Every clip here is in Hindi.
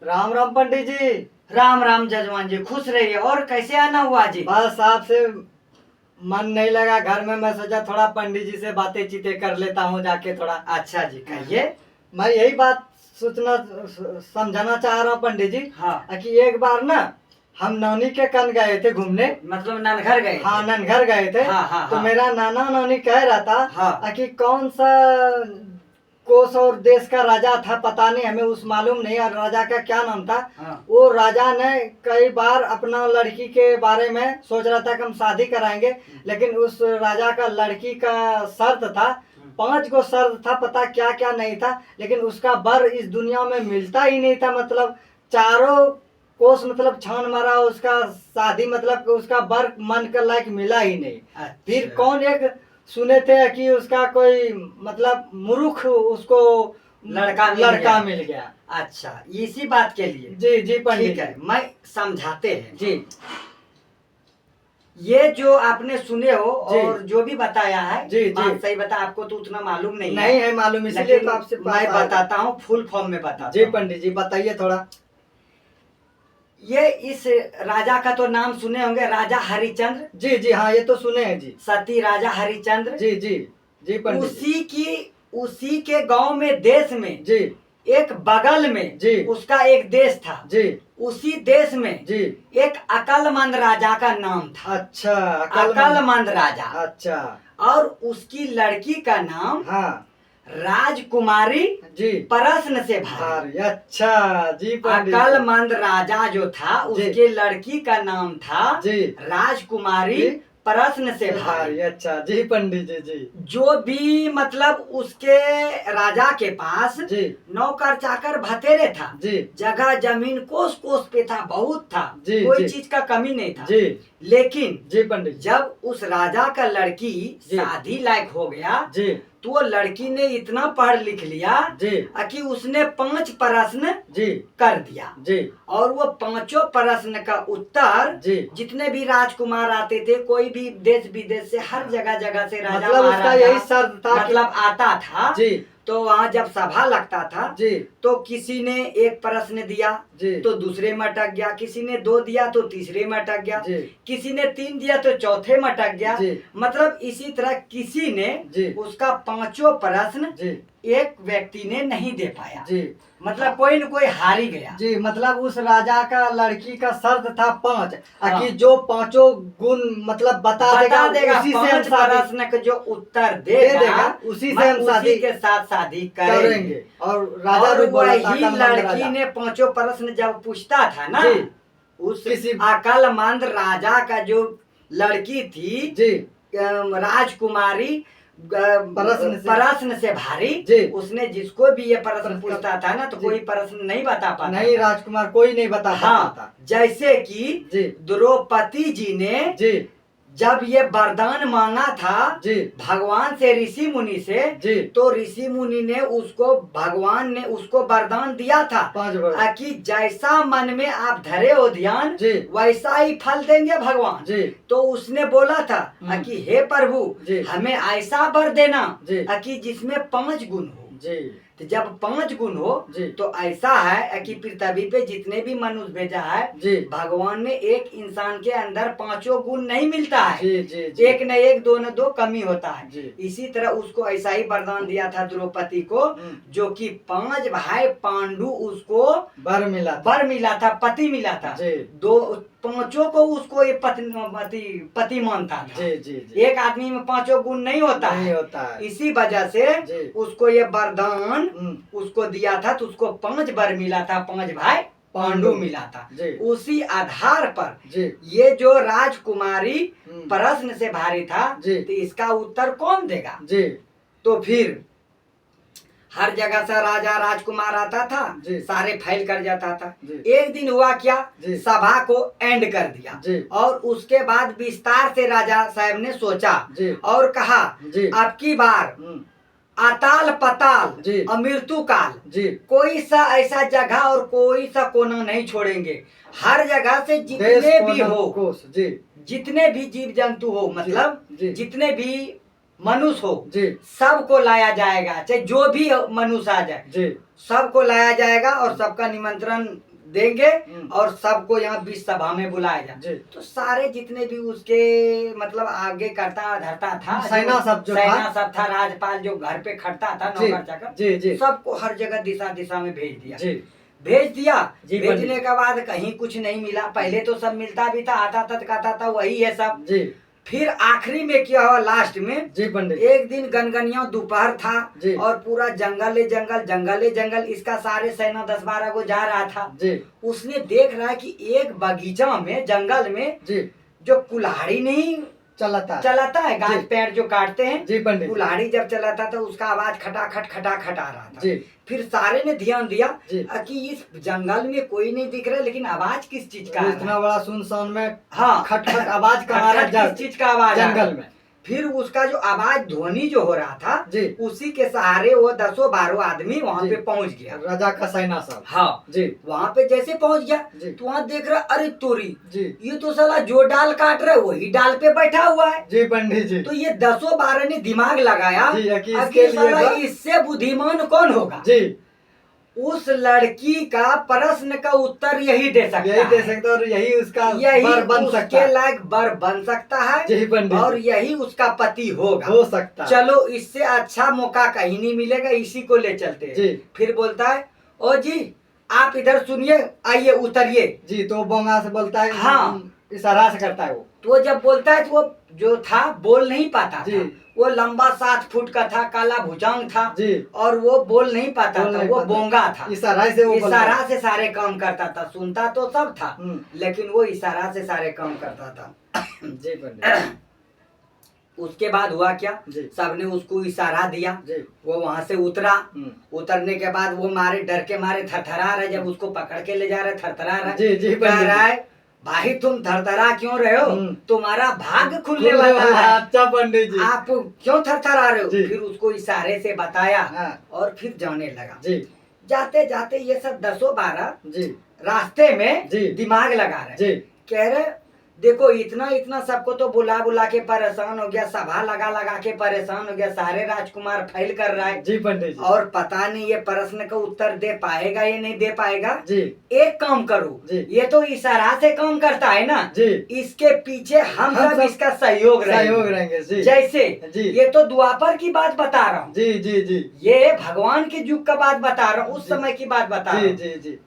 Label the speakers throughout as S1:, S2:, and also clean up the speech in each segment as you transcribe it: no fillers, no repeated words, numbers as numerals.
S1: राम राम पंडित जी।
S2: राम राम जजमान जी, खुश रहिए। और कैसे आना हुआ जी?
S1: बस आपसे मन नहीं लगा घर में, मैं सोचा थोड़ा पंडित जी से बातें चीतें कर लेता हूँ जाके थोड़ा।
S2: अच्छा जी, कहिए।
S1: मैं यही बात सोचना समझाना चाह रहा हूँ पंडित जी।
S2: हाँ।
S1: कि एक बार ना हम नौनी के कन गए थे घूमने।
S2: मतलब ननघर गए?
S1: हाँ, ननघर गए थे।
S2: हाँ।
S1: तो मेरा नाना नौनी कह रहा था
S2: हाँ।
S1: कि कौन सा कोस और देश का राजा था, पता नहीं, हमें उस मालूम नहीं और राजा का क्या नाम था।
S2: हाँ।
S1: वो राजा ने कई बार अपना लड़की के बारे में सोच रहा था कि हम शादी कराएंगे, लेकिन उस राजा का लड़की का शर्त था, 5 गो शर्त था, पता क्या क्या नहीं था, लेकिन उसका बर इस दुनिया में मिलता ही नहीं था। मतलब चारों कोस मतलब छान मारा, उसका शादी मतलब उसका बर मन के लायक मिला ही नहीं।
S2: अच्छा।
S1: फिर कौन एक सुने थे कि उसका कोई मतलब मूर्ख उसको लड़का मिल गया।
S2: अच्छा, इसी बात के लिए?
S1: जी जी पंडित।
S2: ठीक है, मैं समझाते हैं
S1: जी।
S2: ये जो आपने सुने हो
S1: जी।
S2: और जो भी बताया है,
S1: जी जी
S2: बात सही बता। आपको तो उतना मालूम नहीं
S1: है मालूम, इसीलिए तो आपसे
S2: मैं बताता हूँ, फुल फॉर्म में बताता
S1: जी
S2: हूँ।
S1: पंडित जी बताइए थोड़ा।
S2: ये इस राजा का तो नाम सुने होंगे, राजा हरिचंद्र।
S1: जी जी हाँ, ये तो सुने हैं जी।
S2: सती राजा हरिचंद्र।
S1: जी जी जी पंडित
S2: उसी के गांव में, देश में
S1: जी
S2: एक बगल में
S1: जी
S2: उसका एक देश था।
S1: जी।
S2: उसी देश में
S1: जी
S2: एक अकलमंद राजा का नाम था।
S1: अच्छा,
S2: अकलमंद राजा।
S1: अच्छा।
S2: और उसकी लड़की का नाम
S1: हाँ
S2: राजकुमारी
S1: जी
S2: प्रश्न से भारी।
S1: अच्छा जी पंडित जी।
S2: अकलमंद राजा जो था उसके लड़की का नाम था
S1: जी
S2: राजकुमारी प्रश्न से भारी।
S1: अच्छा जी पंडित जी। जी
S2: जो भी मतलब उसके राजा के पास
S1: जी
S2: नौकर चाकर भतेरे था,
S1: जी
S2: जगह जमीन कोस कोस पे था, बहुत था,
S1: जी
S2: कोई
S1: जी
S2: चीज का कमी नहीं था।
S1: जी
S2: लेकिन
S1: जी पंडित
S2: जब उस राजा का लड़की शादी लायक हो गया
S1: जी
S2: तो वो लड़की ने इतना पढ़ लिख लिया
S1: जी
S2: कि उसने 5 प्रश्न
S1: जी
S2: कर दिया।
S1: जी
S2: और वो 5 प्रश्न का उत्तर
S1: जी
S2: जितने भी राजकुमार आते थे, कोई भी देश विदेश से, हर जगह जगह से राजा
S1: मतलब उसका यही शर्त था
S2: मतलब आता था
S1: जी।
S2: तो वहाँ जब सभा लगता था
S1: जी
S2: तो किसी ने एक प्रश्न दिया
S1: जी
S2: तो दूसरे में अटक गया, किसी ने 2 दिया तो तीसरे में अटक गया,
S1: जी
S2: किसी ने 3 दिया तो चौथे में अटक गया।
S1: जी
S2: मतलब इसी तरह किसी ने
S1: जी
S2: उसका 5 प्रश्न
S1: जी
S2: एक व्यक्ति ने नहीं दे पाया।
S1: जी
S2: मतलब कोई न कोई हार ही गया।
S1: जी मतलब उस राजा का लड़की का शर्त था 5
S2: हाँ।
S1: कि जो 5 गुण मतलब बता देगा उसी से हम
S2: 5
S1: शादी
S2: प्रश्न का जो उत्तर
S1: दे देगा, उसी से हम शादी
S2: के साथ शादी
S1: करेंगे। और राजा
S2: और
S1: भी बोला था,
S2: वही लड़की ने 5 प्रश्न जब पूछता था ना,
S1: जी
S2: उस अकलमंद राजा का जो लड़की थी
S1: जी
S2: राजकुमारी प्रश्न से भारी
S1: जी।
S2: उसने जिसको भी ये प्रश्न पूछता था ना तो कोई प्रश्न नहीं बता पाता।
S1: नहीं राजकुमार कोई नहीं बता पाता था।
S2: जैसे कि
S1: जी
S2: द्रौपदी जी ने
S1: जी
S2: जब ये वरदान मांगा था
S1: जी
S2: भगवान से, ऋषि मुनि से,
S1: जी
S2: तो ऋषि मुनि ने उसको, भगवान ने उसको वरदान दिया था
S1: 5 वर्ष
S2: कि जैसा मन में आप धरे हो ध्यान
S1: जी
S2: वैसा ही फल देंगे भगवान
S1: जी।
S2: तो उसने बोला था कि हे प्रभु
S1: जी
S2: हमें ऐसा वर देना
S1: जी
S2: कि जिसमें 5 गुण हो।
S1: जी
S2: तो जब 5 गुण हो
S1: जी
S2: तो ऐसा है कि पृथ्वी पे जितने भी मनुष्य भेजा है
S1: जी
S2: भगवान ने एक इंसान के अंदर 5 गुण नहीं मिलता है।
S1: जी जी जी
S2: एक न एक, 2 न 2 कमी होता है।
S1: जी।
S2: इसी तरह उसको ऐसा ही वरदान दिया था द्रौपदी को, जो कि 5 भाई पांडु उसको वर मिला था, पति मिला था।
S1: जी।
S2: 5 को उसको ये पति मानता था।
S1: जी जी जी।
S2: एक आदमी में 5 गुण नहीं होता है। इसी वजह से उसको ये वरदान उसको दिया था तो उसको 5 वर मिला था, 5 भाई पांडु मिला था। उसी आधार पर ये जो राजकुमारी प्रश्न से भारी था तो इसका उत्तर कौन देगा। तो फिर हर जगह से राजा राजकुमार आता था, सारे फैल कर जाता था। एक दिन हुआ क्या, सभा को एंड कर दिया और उसके बाद विस्तार से राजा साहब ने सोचा और कहा अब की बार अताल पताल अमृत्यु काल कोई सा ऐसा जगह और कोई सा कोना नहीं छोड़ेंगे। हर जगह से जितने भी हो, जितने भी जीव जंतु हो, मतलब जितने भी मनुष्य हो, सबको लाया जाएगा, चाहे जो भी मनुष्य आ जाए सबको लाया जाएगा और सबका निमंत्रण देंगे और सबको यहाँ बीच सभा में बुलाया जाए। तो सारे जितने भी उसके मतलब आगे करता धरता था,
S1: सेना
S2: सब था, राजपाल जो घर पे खड़ता था, नौकर चाकर, सबको हर जगह दिशा दिशा में भेज दिया। भेजने के बाद कहीं कुछ नहीं मिला। पहले तो सब मिलता भी था, आता था, कहता था वही है सब। फिर आखिरी में क्या हुआ, लास्ट में एक दिन गनगनिया दोपहर था और पूरा जंगल जंगल इसका सारे सेना 10-12 को जा रहा था। उसने देख रहा है कि एक बगीचा में जंगल में जो कुल्हाड़ी नहीं चलाता है, गाछ पेड़ जो काटते हैं, कुल्हाड़ी जब चलाता तो उसका आवाज खटाखट आ रहा था। फिर सारे ने ध्यान दिया कि इस जंगल में कोई नहीं दिख रहा, लेकिन आवाज किस चीज का,
S1: इतना बड़ा सुनसान में
S2: हाँ
S1: खटखट आवाज किस
S2: चीज का आवाज
S1: जंगल में।
S2: फिर उसका जो आवाज ध्वनि जो हो रहा था उसी के सहारे वो 10-12 आदमी वहाँ पे पहुँच गया,
S1: राजा का सेना सब।
S2: हाँ वहाँ पे जैसे पहुँच गया तो वहाँ देख रहा, अरे तोरी ये तो साला जो डाल काट रहा है वही डाल पे बैठा हुआ है।
S1: जी पंडित जी।
S2: तो ये 10-12 ने दिमाग लगाया
S1: कि साला
S2: इससे बुद्धिमान कौन होगा। उस लड़की का प्रश्न का उत्तर यही दे सकता
S1: और यही उसका
S2: बर बन सकता है, लायक बर बन सकता है और यही उसका पति हो
S1: सकता।
S2: चलो इससे अच्छा मौका कहीं नहीं मिलेगा, इसी को ले चलते हैं। फिर बोलता है, ओ जी आप इधर सुनिए, आइए उतरिए।
S1: तो बोंगा से बोलता है,
S2: हाँ
S1: इशारा से करता है वो।
S2: तो जब बोलता है तो वो जो था बोल नहीं पाता था। वो लंबा 7 फुट का था, काला भुजंग था और वो बोल नहीं पाता था, वो बोंगा था।
S1: इशारा
S2: से सारे काम करता था, सुनता तो सब था लेकिन वो इशारा से सारे काम करता था। उसके बाद हुआ क्या, सबने उसको इशारा दिया, वो वहां से उतरा। उतरने के बाद वो मारे डर के मारे थरथरा रहा, जब उसको पकड़ के ले जा रहे थरथरा रहा है, भाई तुम थरथरा क्यों रहे हो, तुम्हारा भाग खुलने वाला है।
S1: अच्छा पंडित जी,
S2: आप क्यों थरथरा रहे हो। फिर उसको इशारे से बताया और फिर जाने लगा। जाते जाते ये सब 10-12 रास्ते में दिमाग लगा रहे, कह रहे देखो इतना सबको तो बुला के परेशान हो गया, सभा लगा के परेशान हो गया, सारे राजकुमार फैल कर रहा है।
S1: पंडित जी।
S2: और पता नहीं ये प्रश्न का उत्तर दे पाएगा या नहीं दे पाएगा। एक काम करो, ये तो इशारा से काम करता है ना, इसके पीछे हम सब इसका सहयोग रहेंगे। जैसे ये तो द्वापर की बात बता रहा हूँ, ये भगवान के युग का बात बता रहा हूँ, उस समय की बात बता रहा हूँ।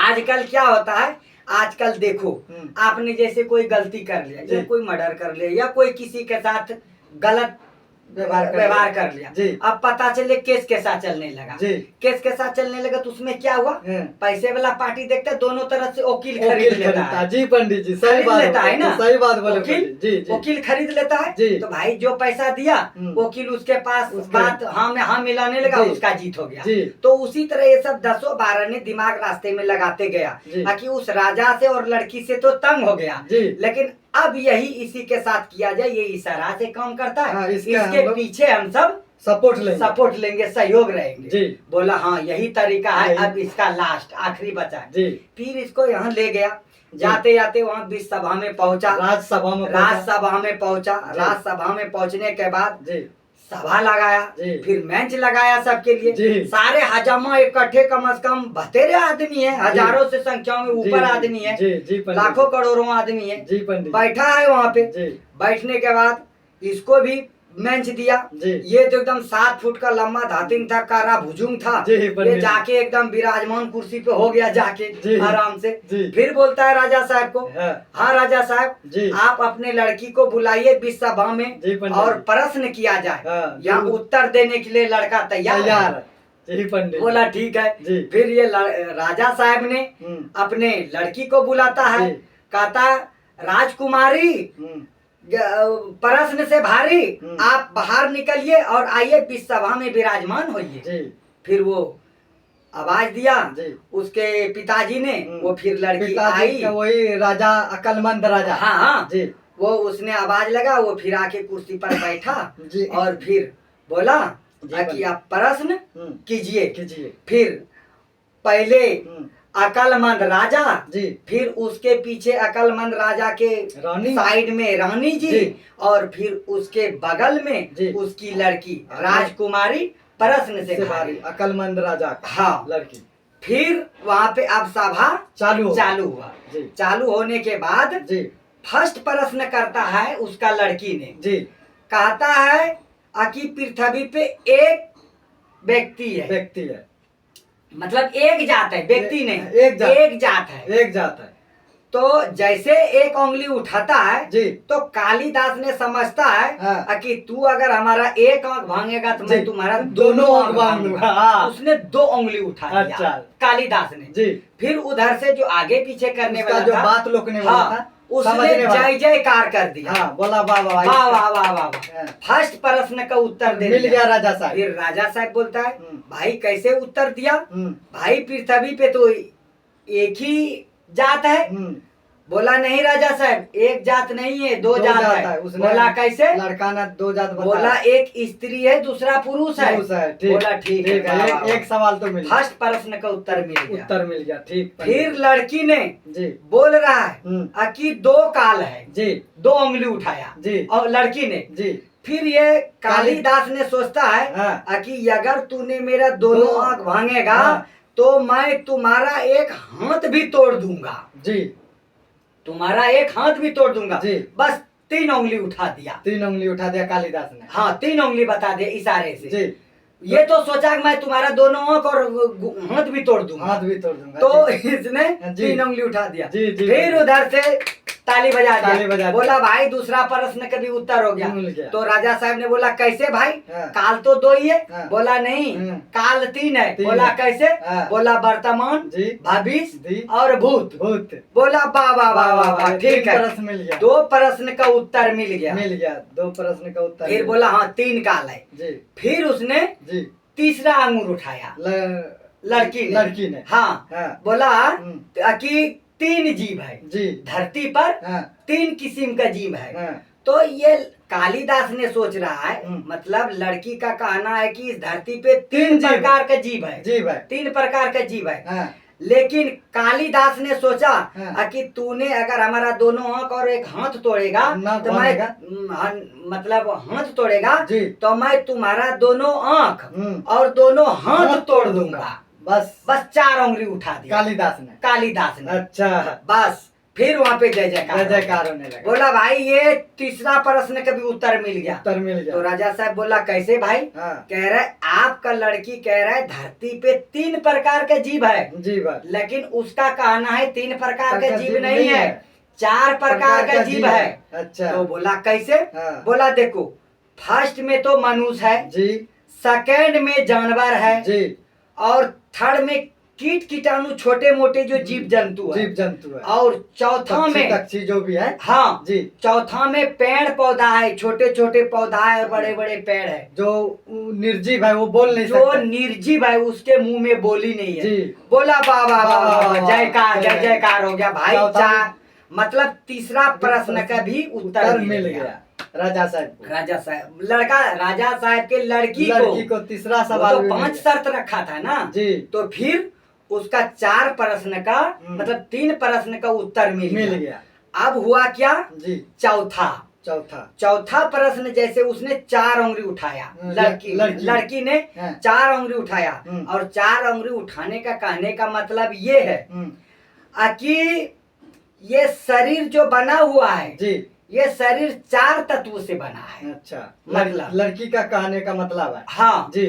S2: आजकल क्या होता है, आजकल देखो आपने जैसे कोई गलती कर लिया, या कोई मर्डर कर लिया या कोई किसी के साथ गलत व्यवहार कर लिया, अब पता चले केस के साथ चलने लगा, केस के साथ चलने लगा तो उसमें क्या हुआ, पैसे वाला पार्टी देखता है दोनों तरफ से वकील खरीद लेता है।
S1: जी पंडित जी, सही बात
S2: लेता है ना,
S1: सही बात बोले।
S2: वकील खरीद लेता है तो भाई जो पैसा दिया वकील उसके पास बात हाँ मिलाने लगा, उसका जीत हो गया। तो उसी तरह ये सब 10-12 ने दिमाग रास्ते में लगाते गया कि उस राजा से और लड़की से तो तंग हो गया, लेकिन अब यही इसी के साथ किया जाए, ये इशारा से काम करता है, इसके पीछे हम सब सपोर्ट लेंगे, सहयोग रहेंगे। बोला हाँ यही तरीका है। अब इसका लास्ट आखिरी बचा है। फिर इसको यहाँ ले गया, जाते जाते वहाँ बीच सभा में पहुंचा, राजसभा में पहुंचा। राजसभा में पहुंचने के बाद सभा लगाया, फिर मंच लगाया सबके लिए। सारे हजामा इकट्ठे, कम से कम 72 आदमी है, हजारों से संख्या में ऊपर आदमी है, लाखों करोड़ों आदमी है, बैठा है वहाँ पे। बैठने के बाद इसको भी मंच दिया। ये तो एकदम 7 फुट का लंबा धातिन था, कारा भुजुंग था, ये जाके एकदम विराजमान कुर्सी पे हो गया जाके आराम से। फिर बोलता है राजा साहब को, हाँ राजा साहब आप अपने लड़की को बुलाइए बीच सभा में और प्रश्न किया जाए, यहाँ उत्तर देने के लिए लड़का तैयार है। बोला ठीक है। फिर ये राजा साहब ने अपने लड़की को बुलाता है, कहता राजकुमारी प्रश्न से भारी आप बाहर निकलिए और आइए बीच सभा में विराजमान होइए। फिर वो आवाज दिया उसके पिताजी ने, वो फिर लड़की आई,
S1: वही राजा अकलमंद राजा,
S2: हाँ वो उसने आवाज लगा, वो फिर आके कुर्सी पर बैठा और फिर बोला कि आप प्रश्न कीजिए। फिर पहले अकलमंद राजा, फिर उसके पीछे अकलमंद राजा के साइड में रानी जी, और फिर उसके बगल में उसकी लड़की राजकुमारी प्रश्न से भारी,
S1: अकलमंद राजा
S2: हाँ
S1: लड़की।
S2: फिर वहाँ पे अब सभा चालू हुआ। चालू होने के बाद
S1: जी
S2: फर्स्ट प्रश्न करता है उसका लड़की ने
S1: जी,
S2: कहता है कि पृथ्वी पे एक व्यक्ति है, मतलब एक जात है, व्यक्ति नहीं, एक जात है। तो जैसे एक उंगली उठाता है
S1: जी,
S2: तो कालिदास ने समझता है
S1: हाँ,
S2: कि तू अगर हमारा एक आंख भांगेगा तो मैं तुम्हारा
S1: दोनों आंख भांगूंगा।
S2: उसने 2 उंगली उठा दिया।
S1: अच्छा।
S2: कालिदास ने
S1: जी,
S2: फिर उधर से जो आगे पीछे करने वाला
S1: जो
S2: था,
S1: बात लोकने वाला था,
S2: उसने जय जयकार कर दिया।
S1: बोला वाह वाह
S2: वाह वाह वाह वाह। फर्स्ट प्रश्न का उत्तर दे
S1: मिल गया राजा साहब।
S2: फिर राजा साहब बोलता है भाई कैसे उत्तर दिया? भाई पृथ्वी पे तो एक ही जात है। बोला नहीं राजा साहब, एक जात नहीं है, 2 जात है। बोला कैसे?
S1: लड़का ना 2 जात बताया।
S2: बोला एक स्त्री है, दूसरा पुरुष है। बोला ठीक है,
S1: एक सवाल तो मिल गया।
S2: फर्स्ट प्रश्न का उत्तर मिल गया।
S1: ठीक।
S2: फिर लड़की ने
S1: जी
S2: बोल रहा है कि 2 काल है
S1: जी,
S2: 2 उंगली उठाया
S1: जी,
S2: और लड़की ने
S1: जी।
S2: फिर ये कालिदास ने सोचता है कि अगर तूने मेरा दोनों आंख भांगेगा तो मैं तुम्हारा एक हाथ भी तोड़ दूंगा।
S1: जी,
S2: तुम्हारा एक हाथ भी तोड़ दूंगा।
S1: जी।
S2: बस 3 उंगली उठा दिया।
S1: 3 उंगली उठा दिया कालिदास ने।
S2: हाँ, 3 उंगली बता दिया इशारे से।
S1: जी।
S2: ये तो सोचा कि मैं तुम्हारा दोनों आंख और हाथ भी तोड़ दूंगा। तो इसने 3 उंगली उठा दिया।
S1: जी, जी,
S2: फिर उधर से ताली बजा दिया। बोला भाई दूसरा प्रश्न का भी उत्तर हो गया। तो राजा साहब ने बोला कैसे भाई? काल तो 2 ही है। बोला नहीं, काल 3 है। बोला कैसे? बोला वर्तमान, भविष्य और भूत। बोला वाह वाह वाह वाह, ठीक है,
S1: प्रश्न मिल गया।
S2: 2 प्रश्न का उत्तर मिल गया।
S1: 2 प्रश्न का उत्तर।
S2: फिर बोला हाँ 3 काल है। फिर उसने तीसरा अंगूर उठाया लड़की ने। हाँ, बोला कि 3 जीव है
S1: जी,
S2: धरती पर 3 किस्म का जीव है। तो ये कालिदास ने सोच रहा है, मतलब लड़की का कहना है कि इस धरती पे 3 प्रकार का जीव है। 3 प्रकार का जीव है। लेकिन कालिदास ने सोचा कि तूने अगर हमारा दोनों आंख और एक हाथ तोड़ेगा तो मैं मतलब हाथ तोड़ेगा तो मैं तुम्हारा दोनों आंख और दोनों हाथ तोड़ दूंगा। बस 4 उंगली उठा दिया कालिदास ने।
S1: अच्छा,
S2: बस फिर वहाँ पे जय
S1: जयकार होने लगा।
S2: बोला भाई ये तीसरा प्रश्न का भी उत्तर मिल गया। तो राजा साहब बोला कैसे भाई? कह रहा है आपका लड़की कह रहा है धरती पे 3 प्रकार का जीव है, लेकिन उसका कहना है 3 प्रकार का जीव नहीं है, 4 प्रकार का जीव है।
S1: अच्छा।
S2: तो बोला कैसे? बोला देखो, फर्स्ट में तो मनुष्य है जी, सेकंड में जानवर है जी, और थर्ड में कीट कीटाणु छोटे मोटे जो जीव जंतु है, और चौथा में
S1: पक्षी जो भी है।
S2: हाँ जी, चौथा में पेड़ पौधा है, छोटे छोटे पौधा है और बड़े बड़े पेड़ है।
S1: जो निर्जीव है वो बोल नहीं सकता।
S2: जो निर्जीव है उसके मुंह में बोली नहीं है जी। बोला वाह वाह वाह, जयकार जय जयकार हो गया भाई। मतलब तीसरा प्रश्न का भी उत्तर मिल गया राजा साहब लड़का राजा साहब के लड़की को तीसरा सवाल। तो 5 शर्त रखा था ना जी, तो फिर उसका 4 प्रश्न का मतलब 3 प्रश्न का उत्तर मिल गया। अब हुआ क्या जी? चौथा प्रश्न जैसे उसने 4 उंगली उठाया, लड़की ने 4 उंगली उठाया, और 4 उंगली उठाने का कहने का मतलब ये है कि ये शरीर जो बना हुआ है जी, ये शरीर 4 तत्वों से बना है। अच्छा, मतलब लड़की का कहने का मतलब है। हाँ जी,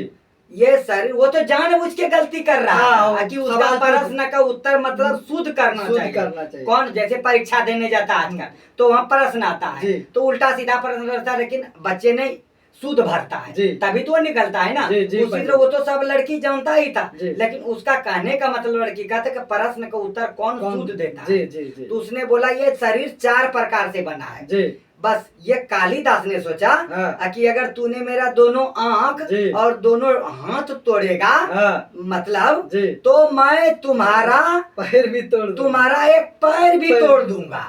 S2: ये शरीर वो तो जानबूझ के गलती कर रहा है कि उसका प्रश्न का उत्तर मतलब शुद्ध करना चाहिए। कौन जैसे परीक्षा देने जाता है आजकल तो वहाँ प्रश्न आता है तो उल्टा सीधा प्रश्न करता है, लेकिन बच्चे नहीं शुद्ध भरता है तभी तो निकलता है ना। उसी तरह वो तो सब लड़की जानता ही था, लेकिन उसका कहने का मतलब लड़की का था कि प्रश्न का उत्तर कौन शुद्ध देता है। तो उसने बोला ये शरीर 4 प्रकार से बना है। बस ये कालिदास ने सोचा कि अगर तूने मेरा दोनों आंख और दोनों हाथ तोड़ेगा मतलब तो मैं तुम्हारा पैर भी तुम्हारा एक पैर भी तोड़ दूंगा।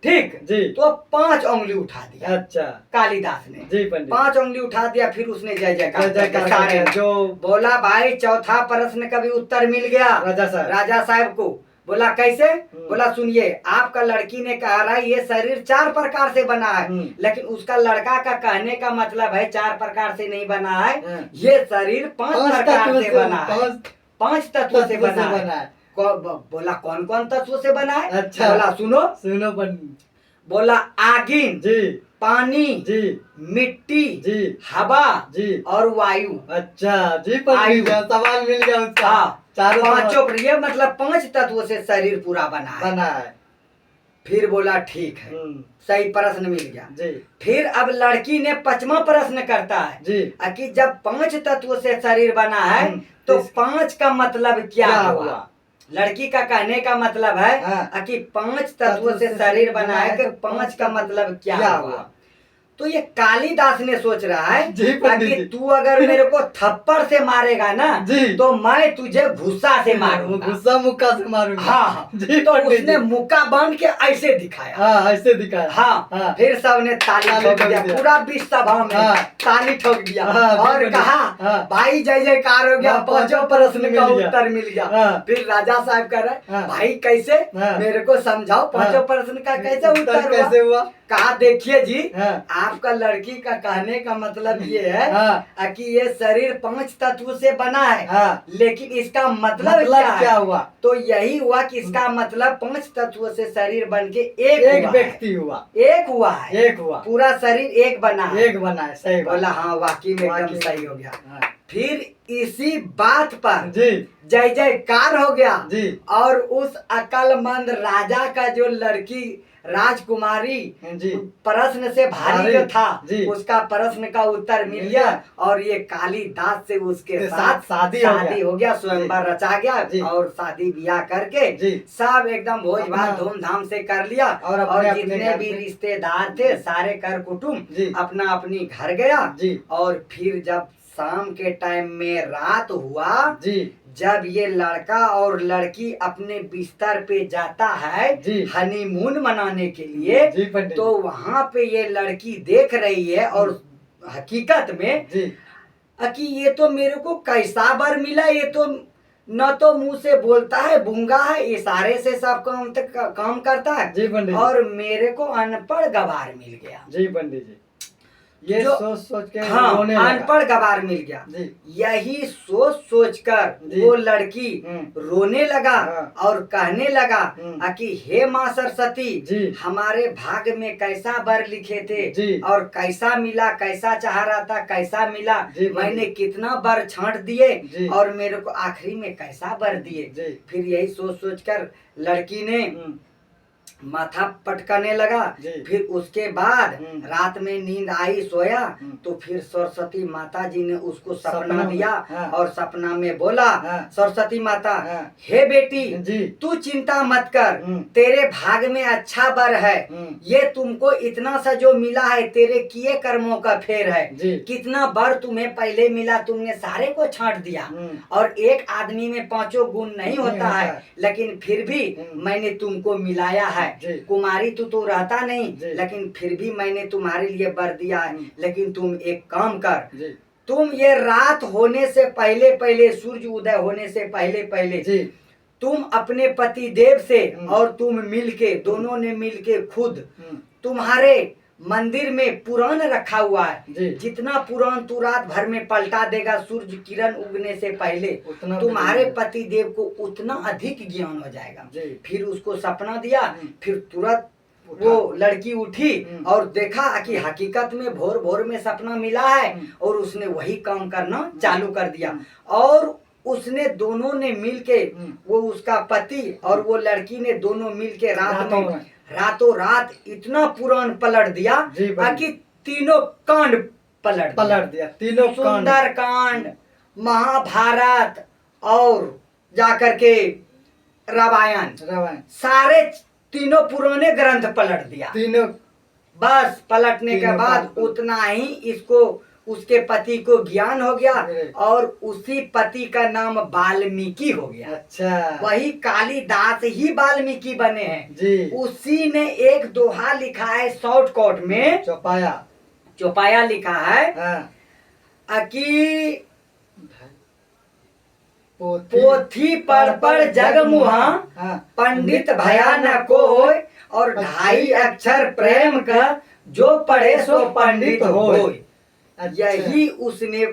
S2: ठीक जी। तो 5 उंगली उठा दिया। अच्छा, कालिदास ने जी 5 उंगली उठा दिया। फिर उसने जय जयकार जो बोला भाई चौथा प्रश्न का भी उत्तर मिल गया राजा साहब को। बोला कैसे? बोला सुनिए, आपका लड़की ने कहा रहा है ये शरीर 4 प्रकार से बना है, लेकिन उसका लड़का का कहने का मतलब है 4 प्रकार से नहीं बना है, ये शरीर 5 प्रकार से बना है, 5 तत्वों से बना है। बोला कौन कौन तत्व से बना है?
S1: अच्छा।
S2: बोला सुनो
S1: सुनो
S2: बोला आगिन
S1: जी,
S2: पानी
S1: जी,
S2: मिट्टी
S1: जी,
S2: हवा
S1: जी,
S2: और वायु।
S1: अच्छा जी पंडित जी, सवाल मिल गया उसका।
S2: हाँ,
S1: चारों
S2: पांचों ये मतलब 5 तत्वों से शरीर पूरा बना
S1: है।
S2: फिर बोला ठीक है, सही प्रश्न मिल गया
S1: जी।
S2: फिर अब लड़की ने 5वां प्रश्न करता है
S1: जी
S2: कि जब 5 तत्वों से शरीर बना है तो 5 का मतलब क्या हुआ? लड़की का कहने का मतलब है कि 5 तत्वों से शरीर बना है कि 5 का मतलब क्या हुआ? तो ये कालिदास ने सोच रहा है कि तू अगर मेरे को थप्पड़ से मारेगा ना तो मैं तुझे घुस्सा से मारूंगा,
S1: घुस्सा मुक्का से मारूंगा।
S2: हाँ जी, तो उसने मुक्का बांध के ऐसे दिखाया।
S1: हाँ, ऐसे दिखाया।
S2: हाँ, फिर सबने ताली ठोक दिया, पूरा विश्व सभा में ताली ठोक दिया और कहा भाई जय जयकार हो गया, 5 प्रश्न का उत्तर मिल गया। फिर राजा साहब कह रहे भाई कैसे, मेरे को समझाओ 5 प्रश्न का कैसे उत्तर
S1: कैसे हुआ?
S2: कहा देखिए जी, आपका लड़की का कहने का मतलब ये है कि ये शरीर 5 तत्व से बना है, लेकिन इसका मतलब क्या हुआ? तो यही हुआ कि इसका मतलब 5 तत्वों से शरीर बन के एक
S1: व्यक्ति हुआ,
S2: एक हुआ है,
S1: एक हुआ,
S2: पूरा शरीर एक बना
S1: है। सही
S2: बोला। हाँ, वाकई में एकदम सही हो गया। फिर इसी बात पर जय जयकार हो गया
S1: जी। और
S2: उस अक्लमंद राजा का जो लड़की राजकुमारी प्रश्न से भारी जो था उसका प्रश्न का उत्तर मिल गया और ये कालिदास से उसके साथ शादी हो गया, स्वयंवर रचा गया और शादी ब्याह करके सब एकदम भोज भात धूमधाम से कर लिया और जितने भी रिश्तेदार थे सारे कर कुटुंब अपना अपनी घर गया। और फिर जब शाम के टाइम में रात हुआ जब ये लड़का और लड़की अपने बिस्तर पे जाता है हनीमून मनाने के लिए, तो वहाँ पे ये लड़की देख रही है और हकीकत में कि ये तो मेरे को कैसा वर मिला, ये तो न तो मुंह से बोलता है, गूंगा है, इशारे से सब काम करता है और मेरे को अनपढ़ गवार मिल गया।
S1: जी पंडित जी, ये सोच के
S2: अनपढ़ गवार मिल गया। यही सोच कर वो लड़की रोने लगा और कहने लगा कि हे माँ सरस्वती, हमारे भाग में कैसा वर लिखे थे और कैसा मिला, कैसा चाह रहा था कैसा मिला, मैंने कितना वर छांट दिए और मेरे को आखिरी में कैसा वर दिए। फिर यही सोच कर लड़की ने माथा पटकने लगा। फिर उसके बाद रात में नींद आई, सोया तो फिर सरस्वती माता जी ने उसको सपना दिया और सपना में बोला सरस्वती माता, हे बेटी तू चिंता मत कर, तेरे भाग में अच्छा वर है, ये तुमको इतना सा जो मिला है तेरे किए कर्मों का फेर है। कितना वर तुम्हें पहले मिला, तुमने सारे को छांट दिया और एक आदमी में 5 गुण नहीं होता है, लेकिन फिर भी मैंने तुमको मिलाया है। कुमारी तो रहता नहीं, लेकिन फिर भी मैंने तुम्हारे लिए वर दिया है। लेकिन तुम एक काम कर, तुम ये रात होने से पहले पहले, सूर्य उदय होने से पहले पहले तुम अपने पति देव से और तुम मिलके, दोनों ने मिलके खुद तुम्हारे मंदिर में पुराण रखा हुआ है, जितना पुराण तू रात भर में पलटा देगा सूर्य किरण उगने से पहले, तुम्हारे पति देव को उतना अधिक ज्ञान हो जाएगा। फिर उसको सपना दिया, फिर तुरंत वो लड़की उठी और देखा कि हकीकत में भोर भोर में सपना मिला है और उसने वही काम करना चालू कर दिया। और उसने दोनों ने मिलके, वो उसका पति और वो लड़की ने दोनों मिलके रातों रात इतना पुराण पलट दिया कि तीनों कांड पलट दिया। तीनों सुंदर कांड, महाभारत और जाकर के रामायण, सारे तीनों पुराने ग्रंथ पलट दिया। तीनों बस पलटने के बाद उतना ही इसको, उसके पति को ज्ञान हो गया और उसी पति का नाम वाल्मीकि हो गया। अच्छा, वही कालिदास ही वाल्मीकि बने हैं। उसी ने एक दोहा लिखा है शॉर्टकट में, चौपाया लिखा है कि पोथी पढ़ जग मुहा, पंडित भया न कोय, और 2.5 अक्षर प्रेम का, जो पढ़े सो पंडित होय। यही उसने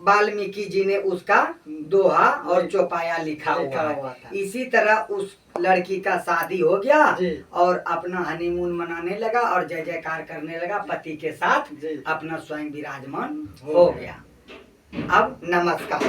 S2: वाल्मीकि जी ने उसका दोहा और चौपाया लिखा हुआ है। इसी तरह उस लड़की का शादी हो गया और अपना हनीमून मनाने लगा और जय जयकार करने लगा, पति के साथ अपना स्वयं विराजमान हो गया। अब नमस्कार।